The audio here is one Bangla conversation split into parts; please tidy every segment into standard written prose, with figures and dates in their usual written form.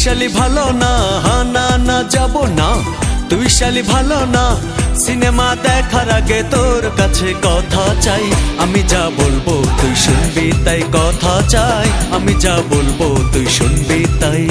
শালি ভালো না, না না যাব না। তুই শালি ভালো না, সিনেমা দেখার আগে তোর কাছে কথা চাই। আমি যা বলবো তুই শুনবি তাই, কথা চাই। আমি যা বলবো তুই শুনবি তাই।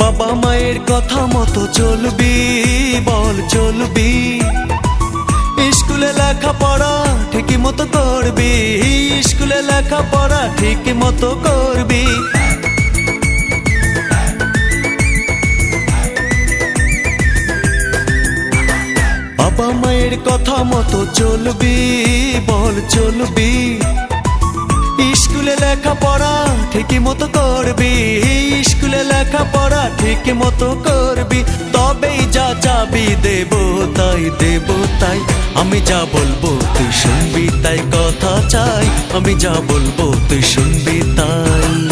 বাবা মায়ের কথা মতো চলবি, বল চলবি। স্কুলে লেখাপড়া ঠিকই মতো করবি, স্কুলে লেখাপড়া ঠিকই মতো করবি। বাবা মায়ের কথা মতো চলবি, বল চলবি। স্কুলে লেখাপড়া ঠিকই মতো করবি, স্কুলে লেখাপড়া ঠিকই মতো করবি। তবেই যা চাবি দেব তাই, দেব তাই। আমি যা বলবো তুই শুনবি তাই, কথা চাই। আমি যা বলবো তুই শুনবি তাই।